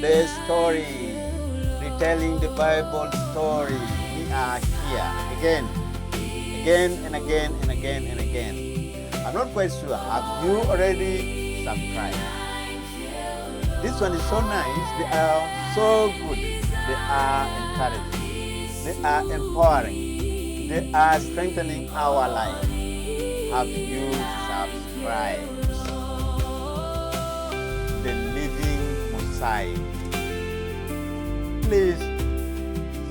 today's story, retelling the Bible story. We are here again and again and again and again. I'm not quite sure. Have you already subscribed? This one is so nice. They are so good. They are encouraging. They are empowering. They are strengthening our life. Have you subscribed? The Living Messiah. Please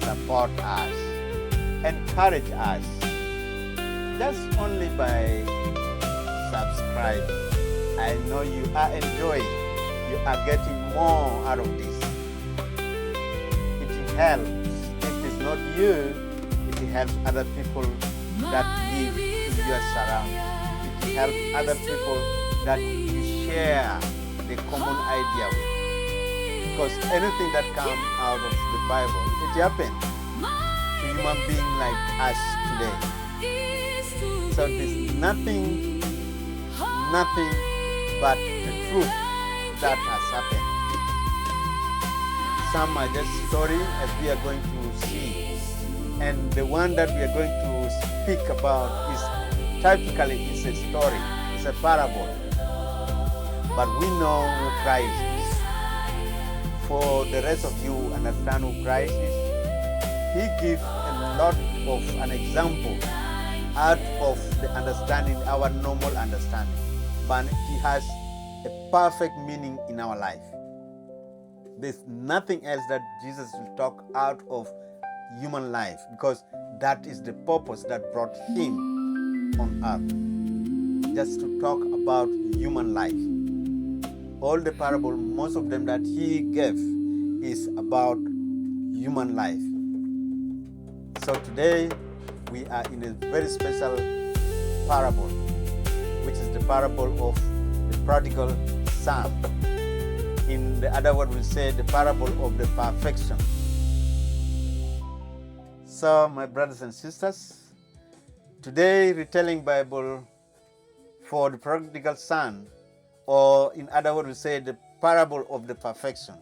support us, encourage us, just only by subscribing. I know you are enjoying, you are getting more out of this. It helps. If it's not you, it helps other people that live in your surroundings. It helps other people that you share the common idea with. Because anything that comes out of the Bible, it happened to human beings like us today. So there's nothing but the truth that has happened. Some are just story, as we are going to see. And the one that we are going to speak about is typically it's a story, it's a parable. But we know who Christ is. For the rest of you understand who Christ is, He gives a lot of an example out of the understanding, our normal understanding. But He has a perfect meaning in our life. There's nothing else that Jesus will talk out of human life, because that is the purpose that brought Him on earth. Just to talk about human life. All the parables, most of them that He gave is about human life. So today we are in a very special parable, which is the parable of the prodigal son. In the other word, we'll say the parable of the perfection. So, my brothers and sisters, today retelling Bible for the prodigal son, or in other words, we say the parable of the perfection.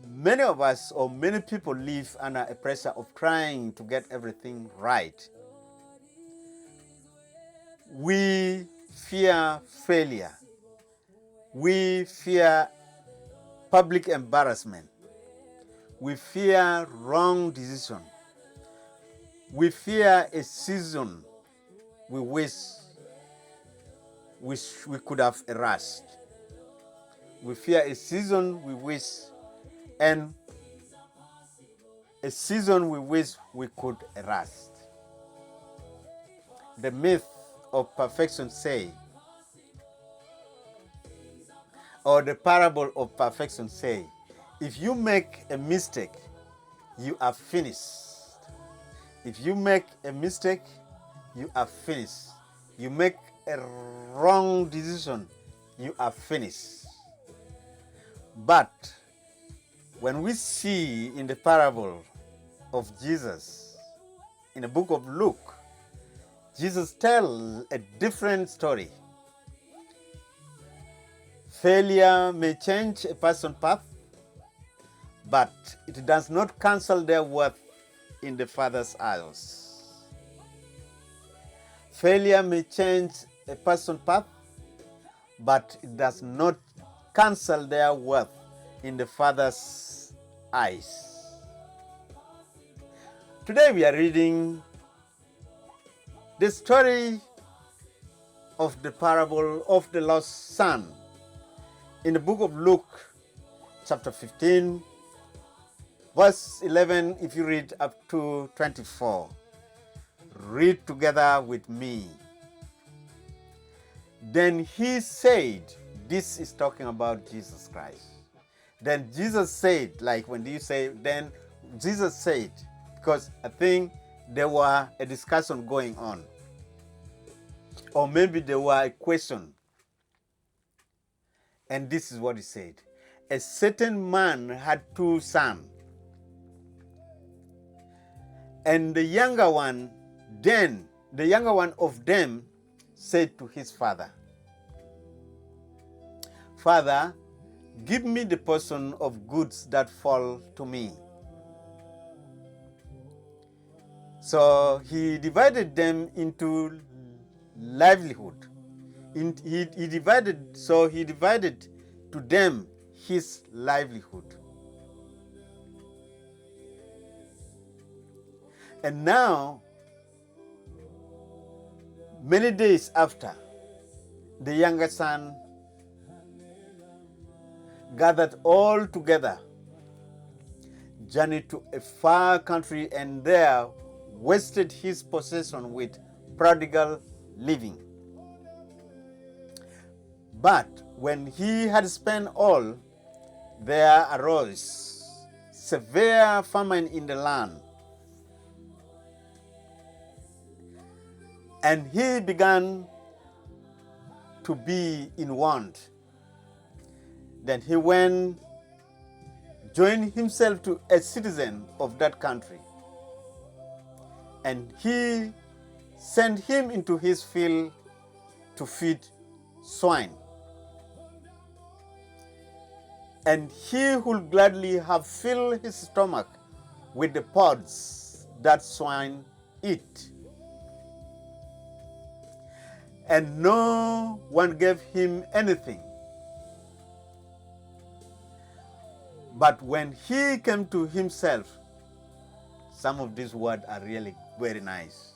Many of us, or many people, live under a pressure of trying to get everything right. We fear failure. We fear public embarrassment. We fear wrong decision. We fear a season we wish we could have erased. We fear a season we wish, and a season we wish we could erase. The myth of perfection say, or the parable of perfection say, if you make a mistake, you are finished. If you make a mistake, you are finished. You make a wrong decision, you are finished. But when we see in the parable of Jesus, in the book of Luke, Jesus tells a different story. Failure may change a person's path, but it does not cancel their worth in the Father's eyes. Failure may change a person's path, but it does not cancel their worth in the Father's eyes. Today we are reading the story of the parable of the lost son in the book of Luke, chapter 15, verse 11, if you read up to 24. Read together with me. Then he said, this is talking about Jesus Christ. Then Jesus said, like when you say, then Jesus said, because I think there were a discussion going on. Or maybe there were a question. And this is what he said. A certain man had two sons. And the younger one of them said to his father, Father, Give me the portion of goods that fall to me. So he divided them into livelihood. He divided to them his livelihood. And now, many days after, the younger son gathered all together, journeyed to a far country, and there wasted his possession with prodigal living. But when he had spent all, there arose severe famine in the land, and he began to be in want. Then he went, joined himself to a citizen of that country, and he sent him into his field to feed swine. And he would gladly have filled his stomach with the pods that swine eat. And no one gave him anything. But when he came to himself, some of these words are really very nice.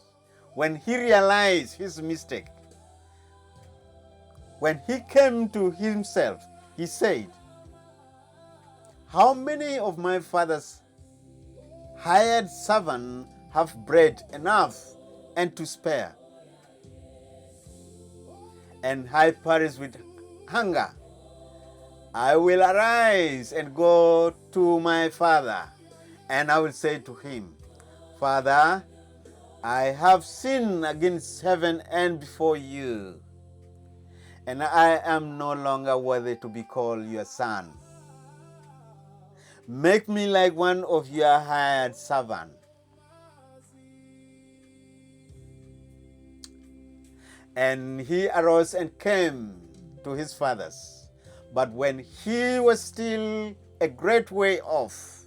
When he realized his mistake, when he came to himself, he said, "How many of my father's hired servants have bread enough and to spare? And I perish with hunger. I will arise and go to my father, and I will say to him, Father, I have sinned against heaven and before you, and I am no longer worthy to be called your son. Make me like one of your hired servants." And he arose and came to his fathers. But when he was still a great way off,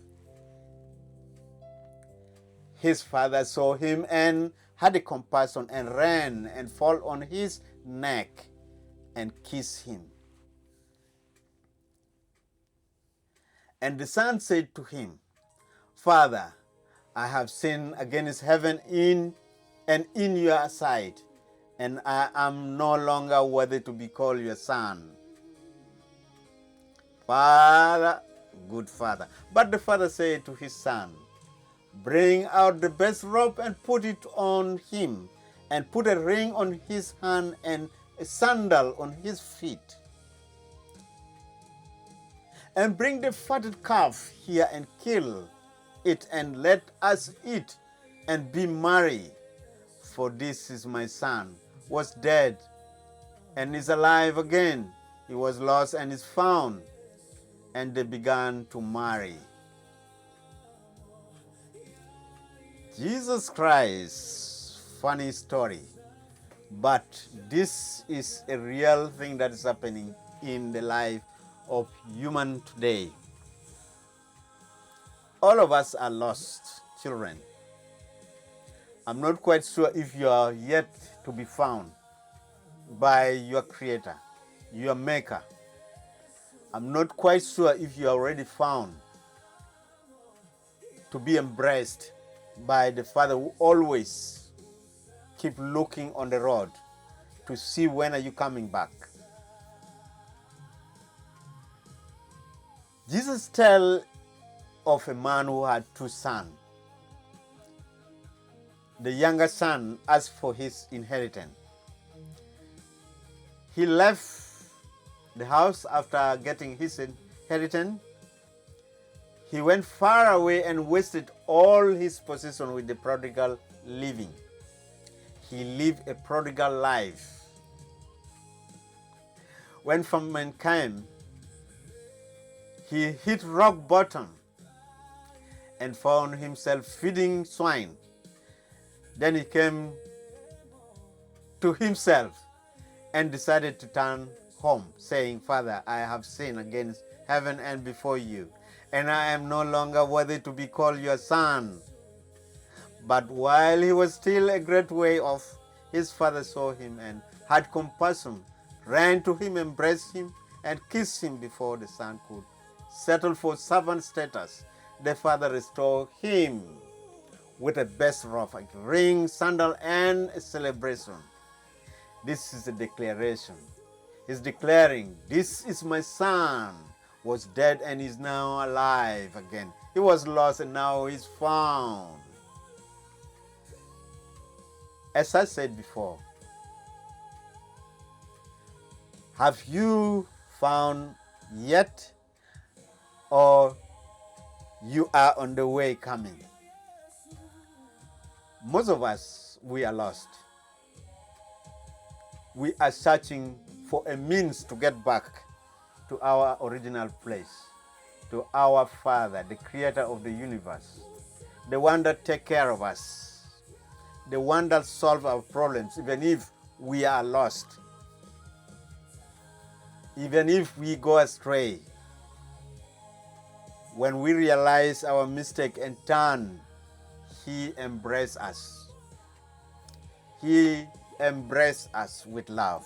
his father saw him and had compassion and ran and fell on his neck and kissed him. And the son said to him, "Father, I have sinned against heaven and in your sight, and I am no longer worthy to be called your son." "Father, good father." But the father said to his son, "Bring out the best robe and put it on him, and put a ring on his hand and a sandal on his feet. And bring the fatted calf here and kill it, and let us eat and be merry. For this is my son, was dead and is alive again. He was lost and is found." And they began to marry. Jesus Christ, funny story, but this is a real thing that is happening in the life of human today. All of us are lost children. I'm not quite sure if you are yet to be found by your Creator, your Maker. I'm not quite sure if you are already found to be embraced by the Father who always keep looking on the road to see when are you coming back. Jesus tells of a man who had two sons. The younger son asked for his inheritance. He left the house after getting his inheritance. He went far away and wasted all his possession with the prodigal living. He lived a prodigal life. When famine came, he hit rock bottom and found himself feeding swine. Then he came to himself and decided to turn home, saying, "Father, I have sinned against heaven and before you, and I am no longer worthy to be called your son. But while he was still a great way off, his father saw him and had compassion, ran to him, embraced him, and kissed him before the son could settle for servant status. The father restored him with a best robe, a ring, sandal, and a celebration. This is a declaration. He's declaring, this is my son, was dead and is now alive again. He was lost and now he's found. As I said before, have you found yet, or you are on the way coming? Most of us, we are lost. We are searching for a means to get back to our original place, to our Father, the creator of the universe, the one that takes care of us, the one that solves our problems, even if we are lost, even if we go astray. When we realize our mistake and turn, He embraces us. He embraces us with love.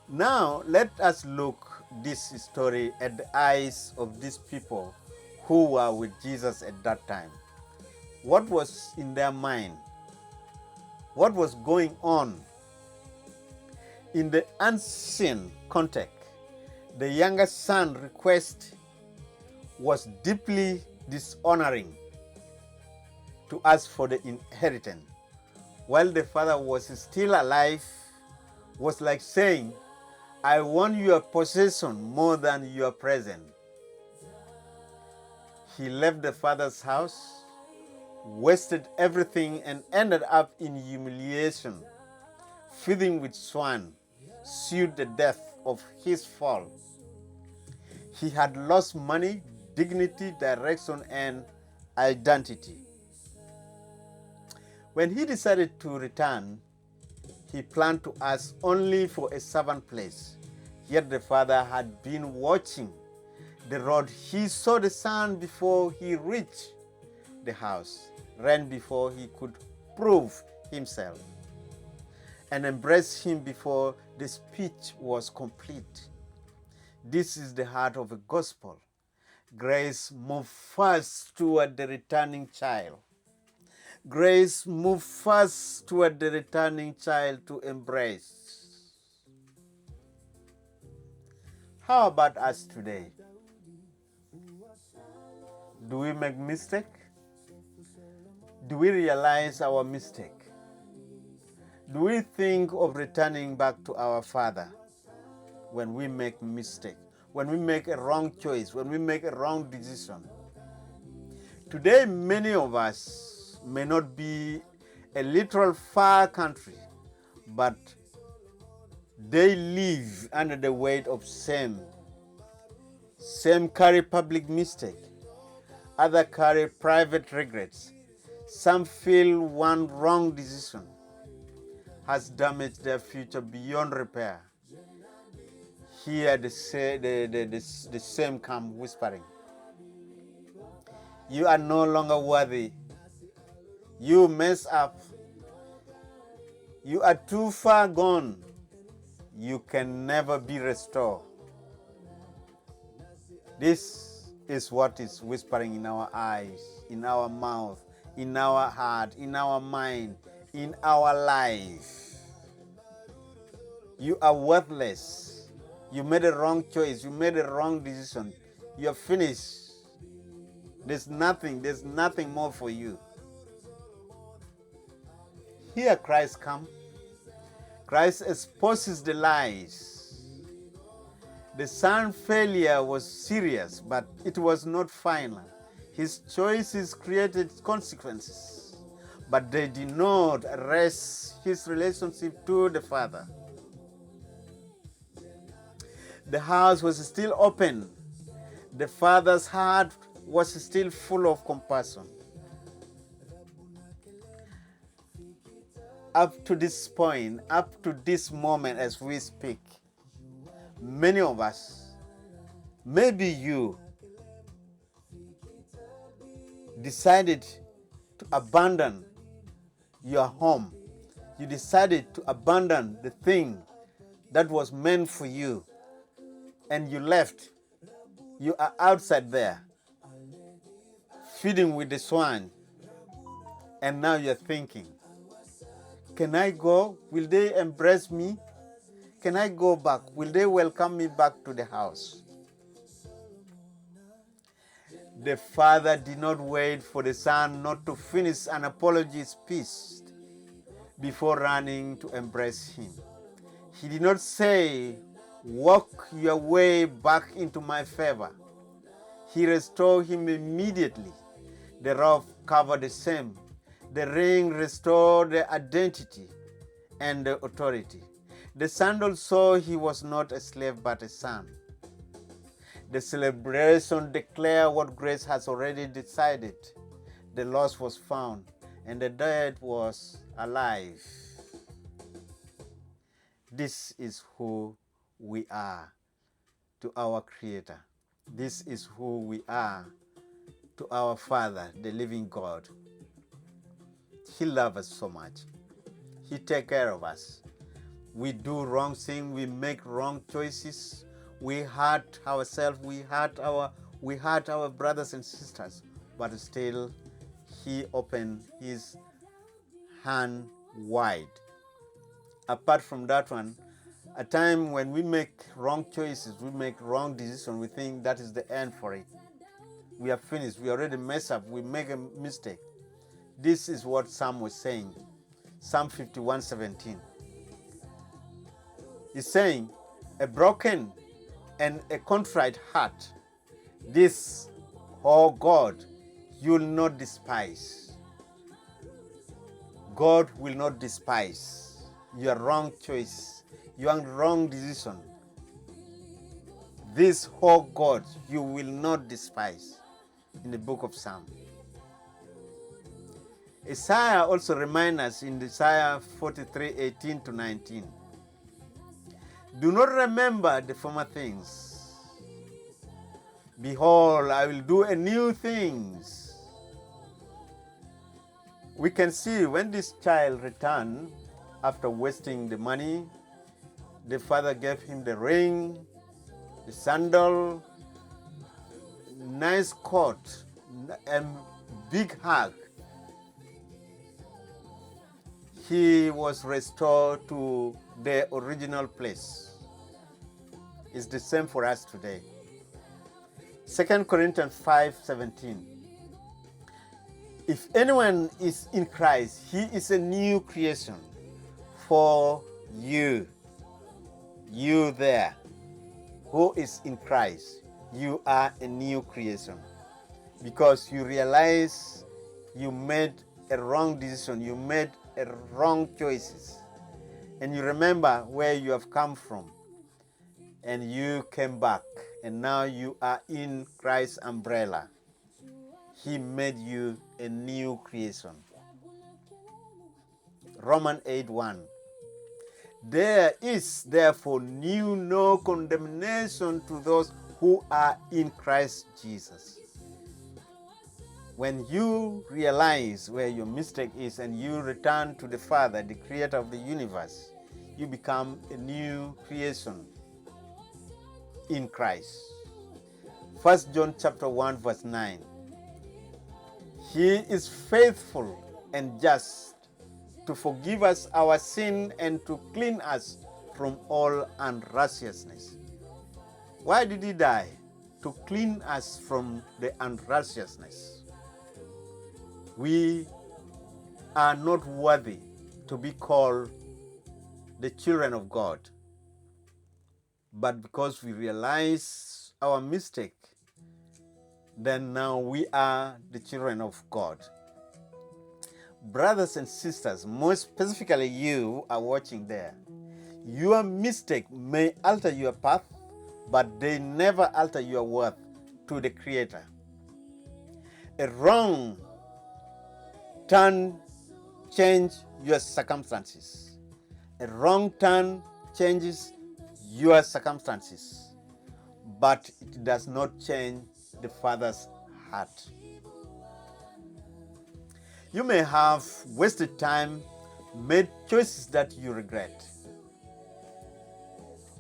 Now, let us look this story at the eyes of these people who were with Jesus at that time. What was in their mind? What was going on? In the unseen context, the younger son's request was deeply dishonoring to ask for the inheritance, while the father was still alive, was like saying, I want your possession more than your present. He left the father's house, wasted everything, and ended up in humiliation, feeding with swine, sued the death of his fall. He had lost money, dignity, direction, and identity. When he decided to return, he planned to ask only for a servant place. Yet the father had been watching the road. He saw the son before he reached the house, ran before he could prove himself, and embraced him before the speech was complete. This is the heart of the gospel. Grace moved first toward the returning child. Grace moved first toward the returning child to embrace. How about us today? Do we make mistake? Do we realize our mistake? Do we think of returning back to our Father when we make mistake, when we make a wrong choice, when we make a wrong decision? Today, many of us may not be a literal far country, but they live under the weight of shame. Some carry public mistake, others carry private regrets. Some feel one wrong decision has damaged their future beyond repair. Here the same come whispering, you are no longer worthy. You mess up. You are too far gone. You can never be restored. This is what is whispering in our eyes, in our mouth, in our heart, in our mind, in our life. You are worthless. You made a wrong choice. You made a wrong decision. You're finished. There's nothing more for you. Here Christ comes. Christ exposes the lies. The son's failure was serious, but it was not final. His choices created consequences, but they did not arrest his relationship to the Father. The house was still open. The Father's heart was still full of compassion. Up to this point, up to this moment as we speak, Many of us, maybe you, decided to abandon your home. You decided to abandon the thing that was meant for you, and you left. You are outside there, feeding with the swine, and now you're thinking, can I go? Will they embrace me? Can I go back? Will they welcome me back to the house? The father did not wait for the son not to finish an apology speech before running to embrace him. He did not say, walk your way back into my favor. He restored him immediately. The robe covered the same. The ring restored the identity and the authority. The sandal saw he was not a slave but a son. The celebration declared what grace has already decided. The lost was found, and the dead was alive. This is who we are to our Creator. This is who we are to our Father, the living God. He loves us so much. He takes care of us. We do wrong things. We make wrong choices. We hurt ourselves. We hurt our brothers and sisters. But still, He opened His hand wide. Apart from that one, a time when we make wrong choices, we make wrong decisions, we think that is the end for it. We are finished. We already mess up. We make a mistake. This is what Psalm was saying. Psalm 51:17. He's saying, a broken and a contrite heart, this, oh God, you will not despise. God will not despise your wrong choice, your wrong decision. This, oh God, you will not despise, in the book of Psalms. Isaiah also reminds us in Isaiah 43:18-19. Do not remember the former things. Behold, I will do a new thing. We can see when this child returned after wasting the money, the father gave him the ring, the sandal, nice coat, and big hug. He was restored to the original place. It's the same for us today. 2 Corinthians 5:17. If anyone is in Christ, he is a new creation. For you there, who is in Christ, you are a new creation. Because you realize you made a wrong decision, you made a wrong choices. And you remember where you have come from. And you came back. And now you are in Christ's umbrella. He made you a new creation. Romans 8:1. There is therefore no condemnation to those who are in Christ Jesus. When you realize where your mistake is and you return to the Father, the Creator of the universe, you become a new creation in Christ. 1 John chapter 1 verse 9. He is faithful and just to forgive us our sin and to clean us from all unrighteousness. Why did he die? To clean us from the unrighteousness. We are not worthy to be called the children of God. But because we realize our mistake, then now we are the children of God. Brothers and sisters, more specifically you are watching there, your mistake may alter your path, but they never alter your worth to the Creator. A wrong turn changes your circumstances. A wrong turn changes your circumstances, but it does not change the Father's heart. You may have wasted time, made choices that you regret,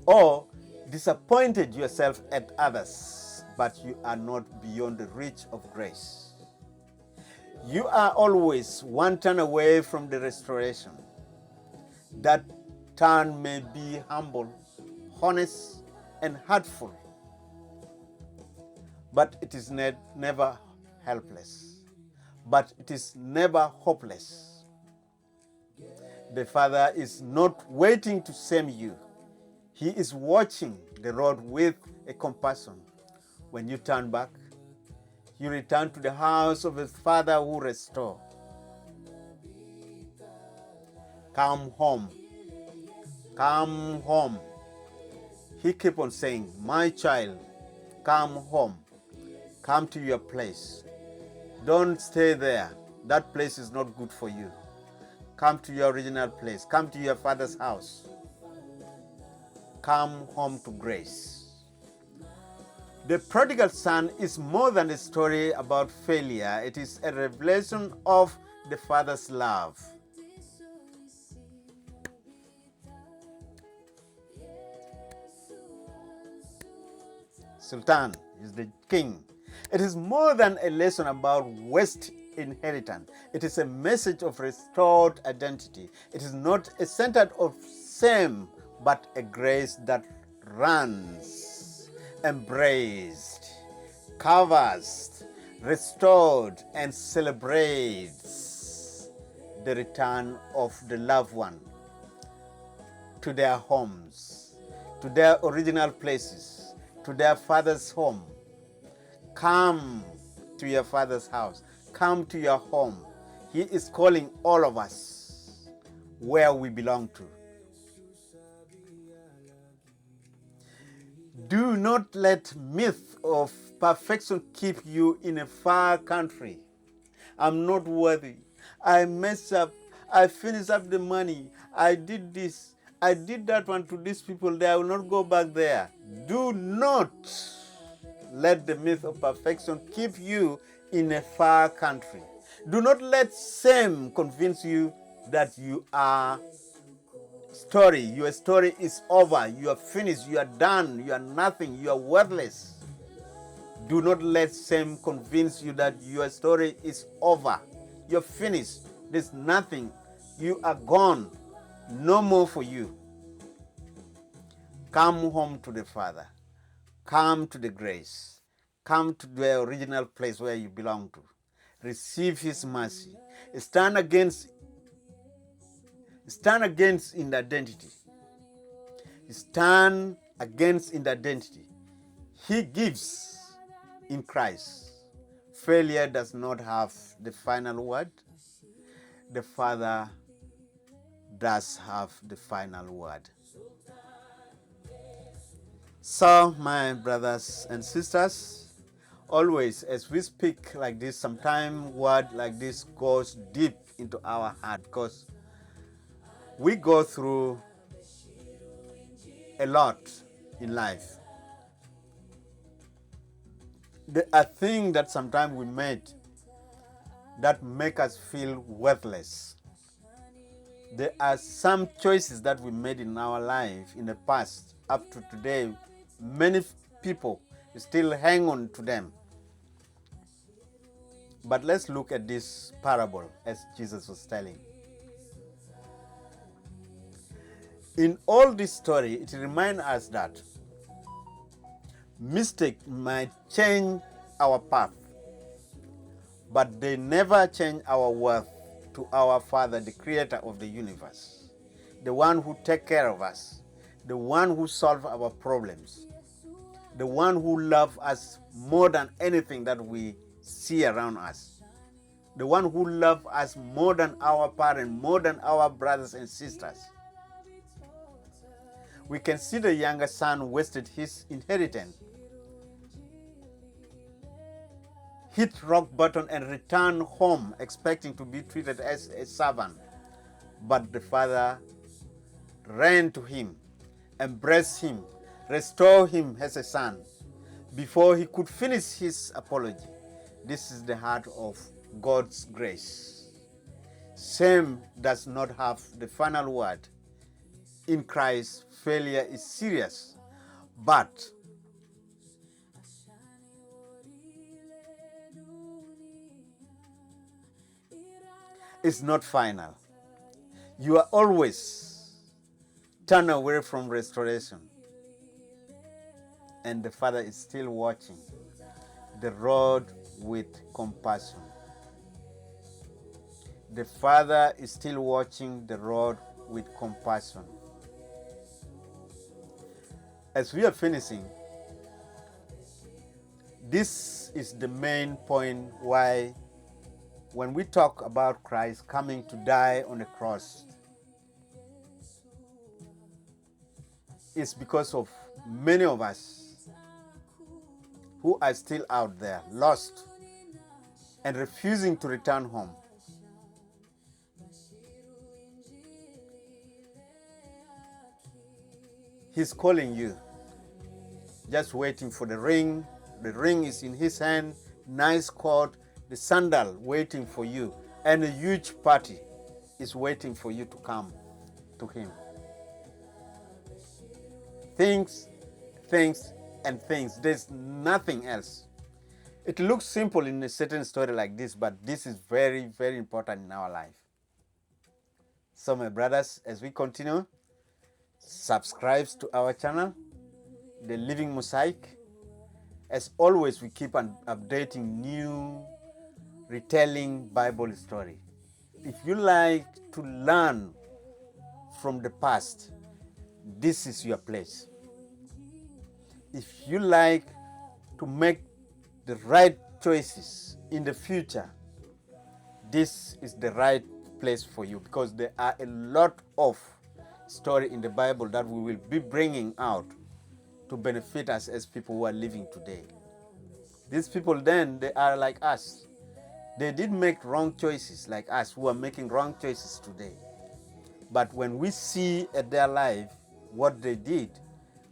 or disappointed yourself at others, but you are not beyond the reach of grace. You are always one turn away from the restoration. That turn may be humble, honest, and hurtful, but it is never helpless. But it is never hopeless. The Father is not waiting to save you. He is watching the road with a compassion. When you turn back, you return to the house of the Father who restores. Come home. Come home. He kept on saying, my child, come home. Come to your place. Don't stay there. That place is not good for you. Come to your original place. Come to your Father's house. Come home to grace. The prodigal son is more than a story about failure. It is a revelation of the Father's love. Sultan is the king. It is more than a lesson about waste inheritance. It is a message of restored identity. It is not a center of shame, but a grace that runs, embraced, covers, restored, and celebrates the return of the loved one to their homes, to their original places, to their Father's home. Come to your Father's house. Come to your home. He is calling all of us where we belong to. Do not let myth of perfection keep you in a far country. I'm not worthy. I messed up. I finished up the money. I did this. I did that one to these people. I will not go back there. Do not let the myth of perfection keep you in a far country. Do not let shame convince you that your story is over. You are finished. You are done. You are nothing. You are worthless. Do not let shame convince you that your story is over. You're finished. There's nothing. You are gone. No more for you. Come home to the Father. Come to the grace. Come to the original place where you belong to. Receive His mercy. Stand against in identity. Stand against in identity. He gives in Christ. Failure does not have the final word. The Father does have the final word. So, my brothers and sisters, always as we speak like this, sometimes word like this goes deep into our heart because we go through a lot in life. There are things that sometimes we made that make us feel worthless. There are some choices that we made in our life in the past up to today. Many people still hang on to them. But let's look at this parable as Jesus was telling. In all this story, it reminds us that mistakes might change our path, but they never change our worth to our Father, the Creator of the universe, the one who takes care of us, the one who solves our problems, the one who loves us more than anything that we see around us, the one who loves us more than our parents, more than our brothers and sisters. We can see the younger son wasted his inheritance, hit rock bottom and returned home expecting to be treated as a servant. But the father ran to him, embrace him, restore him as a son before he could finish his apology. This is the heart of God's grace. Shame does not have the final word. In Christ, failure is serious, but it's not final. You are always turned away from restoration, and the Father is still watching the road with compassion. The Father is still watching the road with compassion. As we are finishing, this is the main point why when we talk about Christ coming to die on the cross, it's because of many of us who are still out there, lost and refusing to return home. He's calling you, just waiting for the ring. The ring is in his hand, nice coat, the sandal waiting for you, and a huge party is waiting for you to come to him. Things, and things. There's nothing else. It looks simple in a certain story like this, but this is very, very important in our life. So my brothers, as we continue, subscribe to our channel, The Living Mosaic. As always, we keep on updating new retelling Bible story. If you like to learn from the past, this is your place. If you like to make the right choices in the future, this is the right place for you, because there are a lot of story in the Bible that we will be bringing out to benefit us as people who are living today. These people then, they are like us. They did make wrong choices like us who are making wrong choices today. But when we see at their life what they did,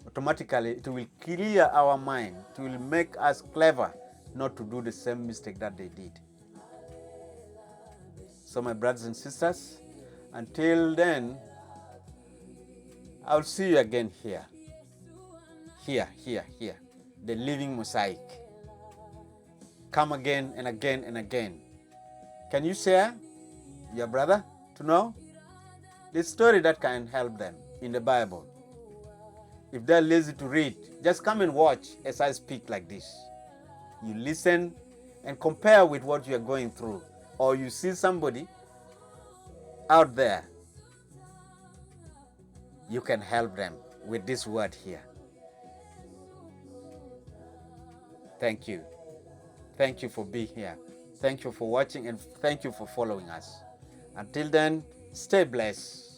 automatically it will clear our mind. It will make us clever not to do the same mistake that they did. So my brothers and sisters, until then, I'll see you again here. The Living Mosaic. Come again and again and again. Can you share your brother to know the story that can help them in the Bible? If they're lazy to read, just come and watch as I speak like this. You listen and compare with what you're going through. Or you see somebody out there, you can help them with this word here. Thank you. Thank you for being here. Thank you for watching, and thank you for following us. Until then, stay blessed.